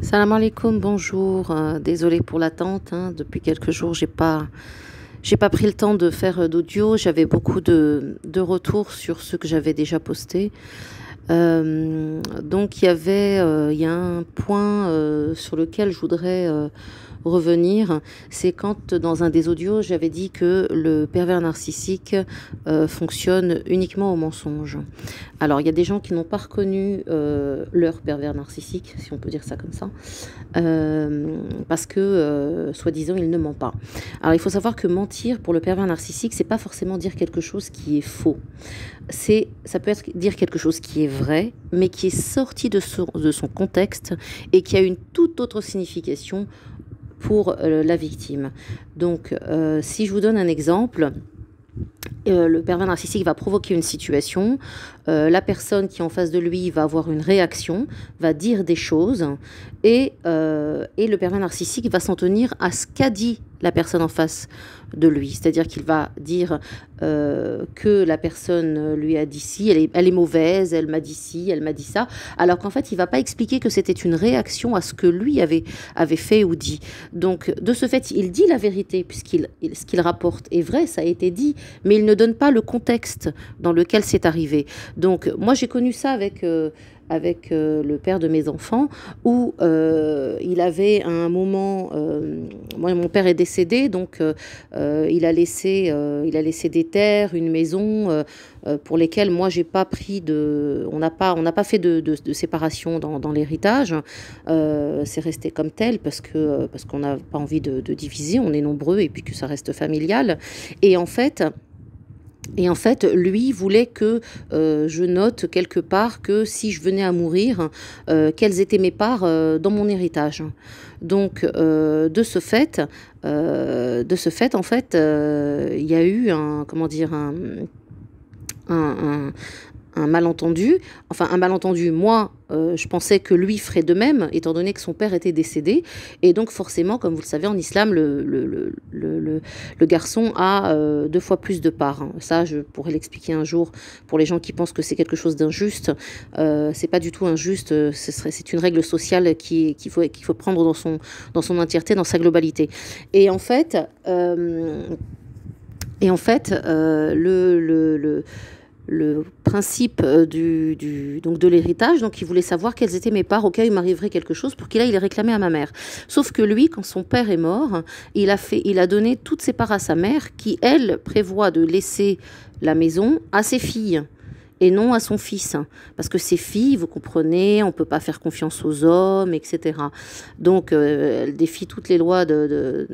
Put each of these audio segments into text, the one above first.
Salam alaikum, bonjour. Désolée pour l'attente, hein. Depuis quelques jours, j'ai pas pris le temps de faire d'audio. J'avais beaucoup de retours sur ce que j'avais déjà posté. Donc il y a un point sur lequel je voudrais revenir. C'est quand dans un des audios, j'avais dit que le pervers narcissique fonctionne uniquement au mensonge. Alors, il y a des gens qui n'ont pas reconnu leur pervers narcissique, si on peut dire ça comme ça, parce que, soi-disant, il ne ment pas. Alors, il faut savoir que mentir pour le pervers narcissique, c'est pas forcément dire quelque chose qui est faux. Ça peut être dire quelque chose qui est vrai, mais qui est sorti de son contexte et qui a une toute autre signification pour la victime. Donc, si je vous donne un exemple, le pervers narcissique va provoquer une situation, la personne qui est en face de lui va avoir une réaction, va dire des choses, et le pervers narcissique va s'en tenir à ce qu'a dit la personne en face de lui. C'est-à-dire qu'il va dire que la personne lui a dit ci, elle est mauvaise, elle m'a dit ci, elle m'a dit ça, alors qu'en fait, il ne va pas expliquer que c'était une réaction à ce que lui avait fait ou dit. Donc, de ce fait, il dit la vérité, ce qu'il rapporte est vrai, ça a été dit, mais il ne donne pas le contexte dans lequel c'est arrivé. Donc, moi, j'ai connu ça avec le père de mes enfants, où il avait à un moment, moi mon père est décédé, donc il a laissé des terres, une maison, pour lesquelles moi j'ai pas pris on n'a pas fait de séparation dans l'héritage. C'est resté comme tel parce qu'on n'a pas envie de diviser, on est nombreux et puis que ça reste familial. Et en fait, lui voulait que je note quelque part que si je venais à mourir, quelles étaient mes parts dans mon héritage. Donc, de ce fait, en fait, il y a eu un, un malentendu. Enfin, un malentendu. Moi, je pensais que lui ferait de même, étant donné que son père était décédé. Et donc, forcément, comme vous le savez, en islam, le garçon a 2 fois plus de parts, hein. Ça, je pourrais l'expliquer un jour pour les gens qui pensent que c'est quelque chose d'injuste. C'est pas du tout injuste. C'est une règle sociale qu'il faut prendre dans son entièreté, dans sa globalité. Et en fait, le principe donc de l'héritage, donc il voulait savoir quelles étaient mes parts au cas où il m'arriverait quelque chose pour qu'il aille les réclamer à ma mère. Sauf que lui, quand son père est mort, il a donné toutes ses parts à sa mère qui, elle, prévoit de laisser la maison à ses filles et non à son fils. Parce que ses filles, vous comprenez, on ne peut pas faire confiance aux hommes, etc. Donc, elle défie toutes les lois de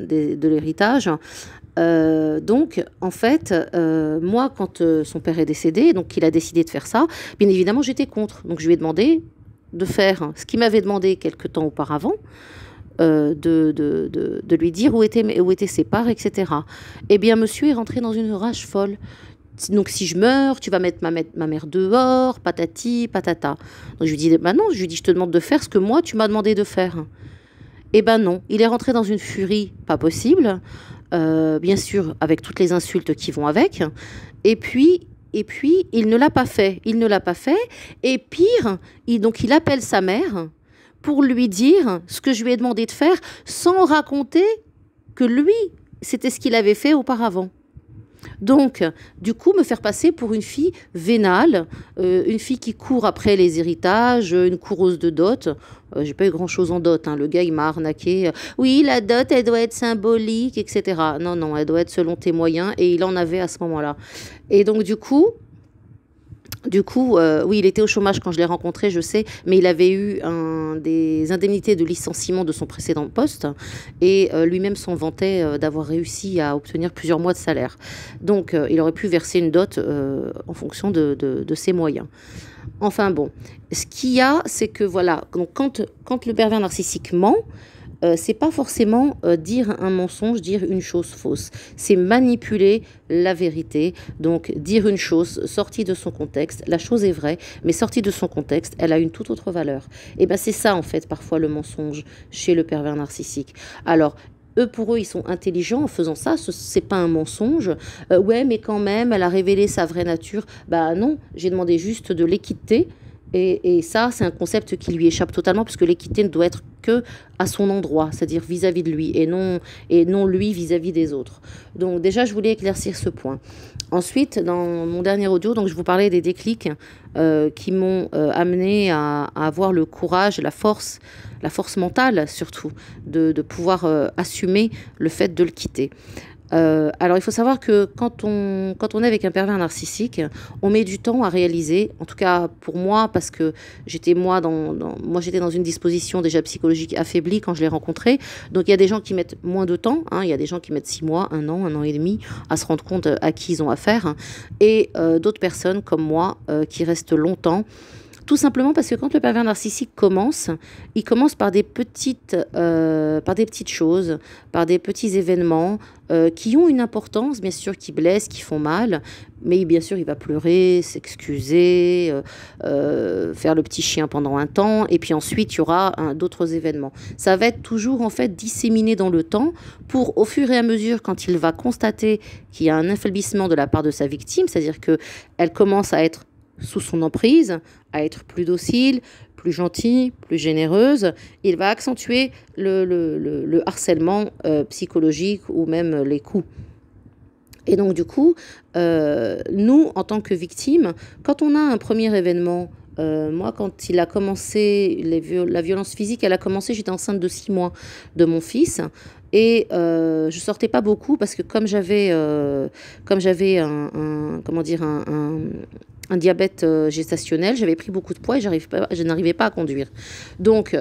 l'héritage. Donc, en fait, moi, quand son père est décédé, donc il a décidé de faire ça, bien évidemment, j'étais contre. Donc, je lui ai demandé de faire ce qu'il m'avait demandé quelque temps auparavant, de lui dire où étaient ses parts, etc. Eh bien, monsieur est rentré dans une rage folle. Donc, si je meurs, tu vas mettre ma mère dehors, patati, patata. Donc, je lui dis, bah non, je te demande de faire ce que moi, tu m'as demandé de faire. Eh ben non, il est rentré dans une furie pas possible, bien sûr avec toutes les insultes qui vont avec, et puis, il ne l'a pas fait, et pire, il appelle sa mère pour lui dire ce que je lui ai demandé de faire, sans raconter que lui, c'était ce qu'il avait fait auparavant. Donc, du coup, me faire passer pour une fille vénale, une fille qui court après les héritages, une coureuse de dot. J'ai pas eu grand-chose en dot, hein. Le gars, il m'a arnaqué. Oui, la dot, elle doit être symbolique, etc. Non, non, elle doit être selon tes moyens. Et il en avait à ce moment-là. Et donc, oui, il était au chômage quand je l'ai rencontré, je sais, mais il avait eu des indemnités de licenciement de son précédent poste et lui-même s'en vantait d'avoir réussi à obtenir plusieurs mois de salaire. Donc, il aurait pu verser une dot en fonction de ses moyens. Enfin bon, ce qu'il y a, c'est que voilà, donc quand le pervers narcissique ment, c'est pas forcément dire un mensonge, dire une chose fausse. C'est manipuler la vérité. Donc, dire une chose sortie de son contexte, la chose est vraie, mais sortie de son contexte, elle a une toute autre valeur. Et ben c'est ça, en fait, parfois le mensonge chez le pervers narcissique. Alors, pour eux, ils sont intelligents en faisant ça, c'est pas un mensonge. Ouais, mais quand même, elle a révélé sa vraie nature. Bah non, j'ai demandé juste de l'équiter Et ça, c'est un concept qui lui échappe totalement, puisque l'équité ne doit être que à son endroit, c'est-à-dire vis-à-vis de lui, et non lui vis-à-vis des autres. Donc déjà, je voulais éclaircir ce point. Ensuite, dans mon dernier audio, donc je vous parlais des déclics qui m'ont amené à avoir le courage, la force mentale surtout, de pouvoir assumer le fait de le quitter. Alors, il faut savoir que quand on est avec un pervers narcissique, on met du temps à réaliser, en tout cas pour moi, parce que j'étais moi j'étais dans une disposition déjà psychologique affaiblie quand je l'ai rencontré. Donc, il y a des gens qui mettent moins de temps, hein, il y a des gens qui mettent 6 mois, un an et demi à se rendre compte à qui ils ont affaire, hein, et d'autres personnes comme moi qui restent longtemps. Tout simplement parce que quand le pervers narcissique commence, il commence par des petites choses, par des petits événements qui ont une importance, bien sûr, qui blessent, qui font mal. Mais bien sûr, il va pleurer, s'excuser, faire le petit chien pendant un temps. Et puis ensuite, il y aura d'autres événements. Ça va être toujours, en fait, disséminé dans le temps pour, au fur et à mesure, quand il va constater qu'il y a un affaiblissement de la part de sa victime, c'est-à-dire qu'elle commence à être sous son emprise, à être plus docile, plus gentille, plus généreuse, il va accentuer le harcèlement psychologique ou même les coups. Et donc du coup, nous, en tant que victimes, quand on a un premier événement, moi, quand il a commencé, la violence physique, elle a commencé, j'étais enceinte de 6 mois de mon fils. Et je sortais pas beaucoup parce que comme j'avais comment dire, un diabète gestationnel, j'avais pris beaucoup de poids et je n'arrivais pas à conduire. Donc,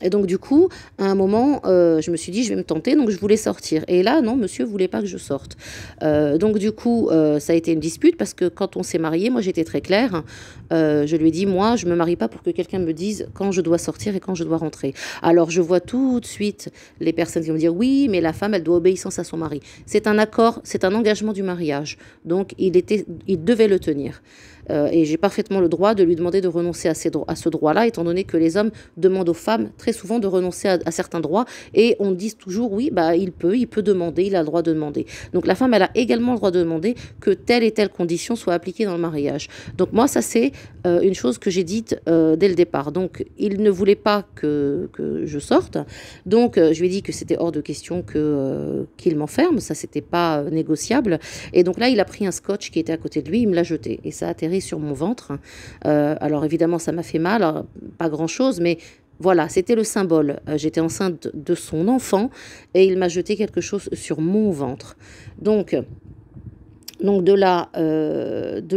et donc du coup, à un moment, je me suis dit, je vais me tenter, donc je voulais sortir. Et là, non, monsieur voulait pas que je sorte. Donc du coup, ça a été une dispute parce que quand on s'est mariés, moi j'étais très claire. Je lui ai dit, moi, je me marie pas pour que quelqu'un me dise quand je dois sortir et quand je dois rentrer. Alors je vois tout de suite les personnes qui vont me dire, oui, mais la femme, elle doit obéissance à son mari. C'est un accord, c'est un engagement du mariage. Donc il devait le tenir. Et j'ai parfaitement le droit de lui demander de renoncer à ce droit-là, étant donné que les hommes demandent aux femmes très souvent de renoncer à certains droits, et on dit toujours, oui, bah, il peut demander, il a le droit de demander. Donc la femme, elle a également le droit de demander que telle et telle condition soit appliquée dans le mariage. Donc moi, ça c'est une chose que j'ai dite dès le départ. Donc il ne voulait pas que je sorte, donc je lui ai dit que c'était hors de question qu'il m'enferme, ça c'était pas négociable, et donc là il a pris un scotch qui était à côté de lui, il me l'a jeté, et ça a atterri sur mon ventre. Alors évidemment ça m'a fait mal, pas grand chose, mais voilà, c'était le symbole. J'étais enceinte de son enfant et il m'a jeté quelque chose sur mon ventre. Donc de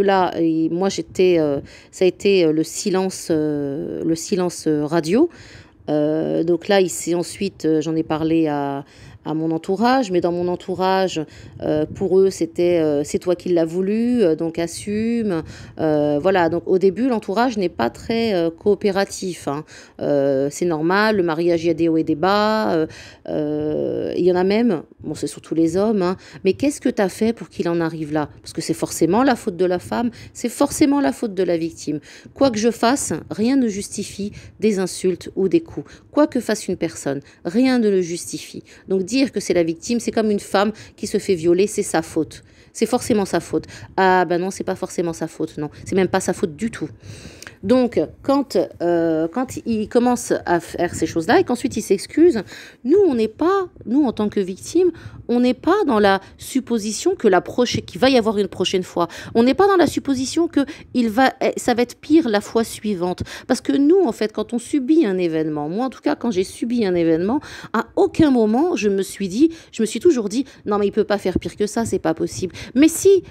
là, et moi j'étais, ça a été le silence radio. Donc là, ici ensuite, j'en ai parlé à mon entourage, mais dans mon entourage, pour eux, c'était c'est toi qui l'as voulu, donc assume. Voilà, donc au début, l'entourage n'est pas très coopératif, hein. C'est normal, le mariage, il y a des hauts et des bas. Il y en a même, bon, c'est surtout les hommes, hein, mais qu'est-ce que tu as fait pour qu'il en arrive là? Parce que c'est forcément la faute de la femme, c'est forcément la faute de la victime. Quoi que je fasse, rien ne justifie des insultes ou des coups. Quoi que fasse une personne, rien ne le justifie. Donc dire que c'est la victime, c'est comme une femme qui se fait violer, c'est sa faute. C'est forcément sa faute. Ah ben non, c'est pas forcément sa faute, non. C'est même pas sa faute du tout. Donc, quand il commence à faire ces choses-là et qu'ensuite il s'excuse, nous, en tant que victimes, on n'est pas dans la supposition qu'il va y avoir une prochaine fois. On n'est pas dans la supposition que ça va être pire la fois suivante. Parce que nous, en fait, quand on subit un événement, moi en tout cas, quand j'ai subi un événement, à aucun moment je me suis toujours dit, non mais il peut pas faire pire que ça, c'est pas possible. Mais si,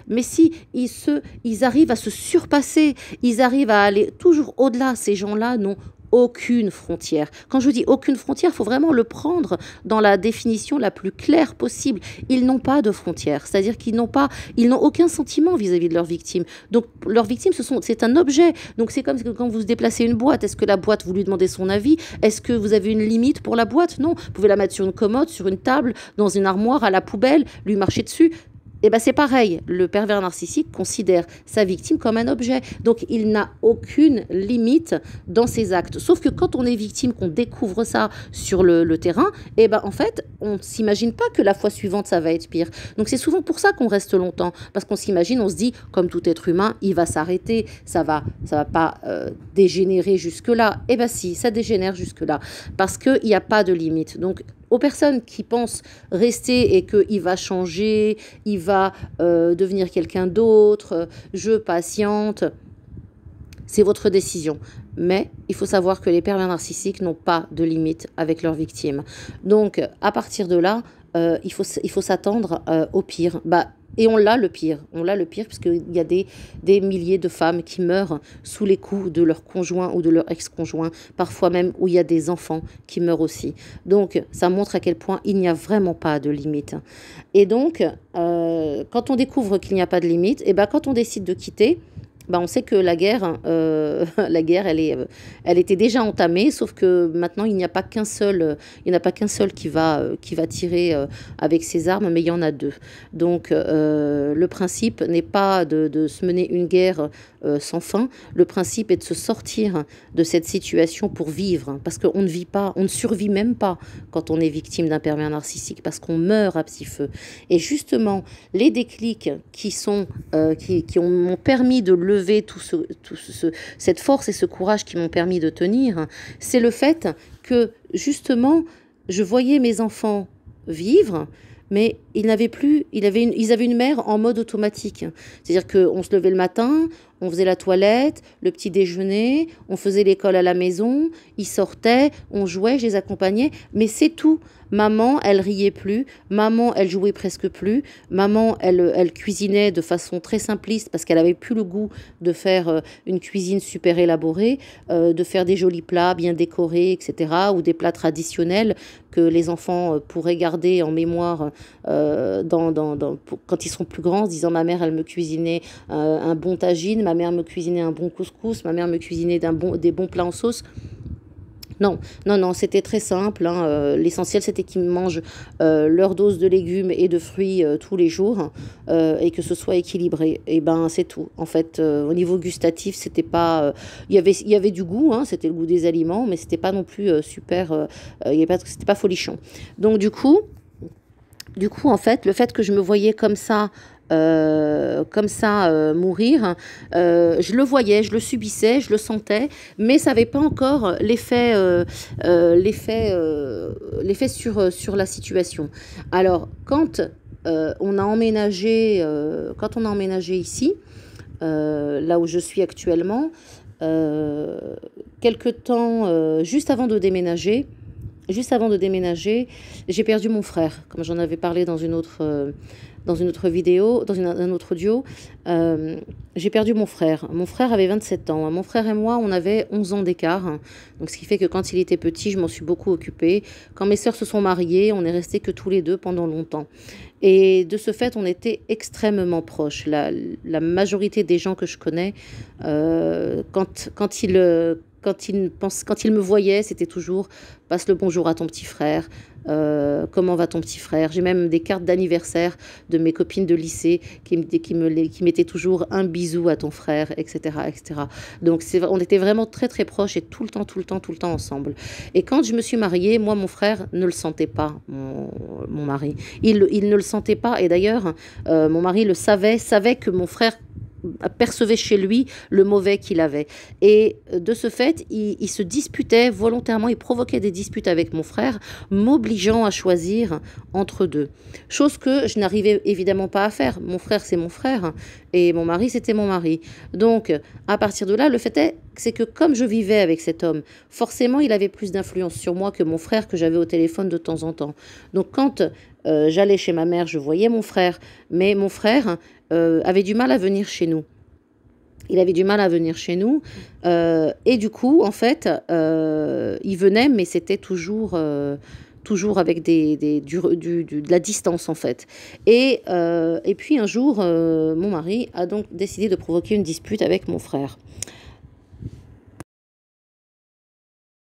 ils arrivent à se surpasser, ils arrivent à aller toujours au-delà. Ces gens-là n'ont aucune frontière. Quand je dis aucune frontière, il faut vraiment le prendre dans la définition la plus claire possible. Ils n'ont pas de frontières, c'est-à-dire qu'ils n'ont aucun sentiment vis-à-vis de leurs victimes. Donc leurs victimes, c'est un objet. Donc c'est comme quand vous déplacez une boîte. Est-ce que la boîte, vous lui demandez son avis? Est-ce que vous avez une limite pour la boîte? Non. Vous pouvez la mettre sur une commode, sur une table, dans une armoire, à la poubelle, lui marcher dessus. Et ben c'est pareil, le pervers narcissique considère sa victime comme un objet. Donc il n'a aucune limite dans ses actes. Sauf que quand on est victime, qu'on découvre ça sur le terrain, et ben en fait, on ne s'imagine pas que la fois suivante, ça va être pire. Donc c'est souvent pour ça qu'on reste longtemps. Parce qu'on s'imagine, on se dit, comme tout être humain, il va s'arrêter, ça va pas dégénérer jusque-là. Et ben si, ça dégénère jusque-là. Parce qu'il n'y a pas de limite. Donc aux personnes qui pensent rester et qu'il va changer, il va devenir quelqu'un d'autre, je patiente, c'est votre décision. Mais il faut savoir que les pervers narcissiques n'ont pas de limite avec leurs victimes. Donc à partir de là, il faut s'attendre au pire. Et on l'a le pire, puisqu'il y a des milliers de femmes qui meurent sous les coups de leur conjoint ou de leur ex-conjoint, parfois même où il y a des enfants qui meurent aussi. Donc ça montre à quel point il n'y a vraiment pas de limite. Et donc, quand on découvre qu'il n'y a pas de limite, et ben quand on décide de quitter, on sait que la guerre, elle était déjà entamée, sauf que maintenant il n'y a pas qu'un seul, qui va tirer avec ses armes, mais il y en a deux. Donc le principe n'est pas de se mener une guerre sans fin. Le principe est de se sortir de cette situation pour vivre, parce qu'on ne vit pas, on ne survit même pas quand on est victime d'un pervers narcissique, parce qu'on meurt à petit feu. Et justement, les déclics qui m'ont permis de lever cette force et ce courage qui m'ont permis de tenir, c'est le fait que justement, je voyais mes enfants vivre, mais ils avaient une mère en mode automatique. C'est-à-dire qu'on se levait le matin, on faisait la toilette, le petit déjeuner, on faisait l'école à la maison, ils sortaient, on jouait, je les accompagnais, mais c'est tout. Maman, elle riait plus, maman, elle jouait presque plus, maman, elle cuisinait de façon très simpliste parce qu'elle avait plus le goût de faire une cuisine super élaborée, de faire des jolis plats bien décorés, etc., ou des plats traditionnels que les enfants pourraient garder en mémoire quand ils seront plus grands, en se disant ma mère, elle me cuisinait un bon tagine, ma mère me cuisinait un bon couscous, ma mère me cuisinait des bons plats en sauce. Non, non, non, c'était très simple, hein. L'essentiel, c'était qu'ils mangent leur dose de légumes et de fruits tous les jours et que ce soit équilibré. Et ben, c'est tout. En fait, au niveau gustatif, c'était pas. Il y avait du goût, hein, c'était le goût des aliments, mais c'était pas non plus super. C'était pas folichon. Donc, du coup, en fait, le fait que je me voyais comme ça, mourir, je le voyais, je le subissais, je le sentais, mais ça n'avait pas encore l'effet sur la situation. Alors, quand on a emménagé ici, là où je suis actuellement, quelque temps, juste avant de déménager, j'ai perdu mon frère, comme j'en avais parlé dans une autre vidéo, un autre audio. J'ai perdu mon frère. Mon frère avait 27 ans. Mon frère et moi, on avait 11 ans d'écart. Donc, ce qui fait que quand il était petit, je m'en suis beaucoup occupée. Quand mes sœurs se sont mariées, on n'est restés que tous les deux pendant longtemps. Et de ce fait, on était extrêmement proches. La majorité des gens que je connais, quand ils me voyaient, c'était toujours passe le bonjour à ton petit frère. Comment va ton petit frère? J'ai même des cartes d'anniversaire de mes copines de lycée qui mettaient toujours un bisou à ton frère, etc., etc. Donc on était vraiment très très proches et tout le temps ensemble. Et quand je me suis mariée, moi mon frère ne le sentait pas, mon mari. Il ne le sentait pas. Et d'ailleurs, mon mari le savait que mon frère percevait chez lui le mauvais qu'il avait. Et de ce fait, il se disputait volontairement, il provoquait des disputes avec mon frère, m'obligeant à choisir entre deux. Chose que je n'arrivais évidemment pas à faire. Mon frère, c'est mon frère, et mon mari, c'était mon mari. Donc, à partir de là, le fait est, c'est que comme je vivais avec cet homme, forcément, il avait plus d'influence sur moi que mon frère que j'avais au téléphone de temps en temps. Donc, quand j'allais chez ma mère, je voyais mon frère, mais mon frère avait du mal à venir chez nous. Il avait du mal à venir chez nous et du coup, en fait, il venait, mais c'était toujours avec de la distance, en fait. Et puis un jour, mon mari a donc décidé de provoquer une dispute avec mon frère.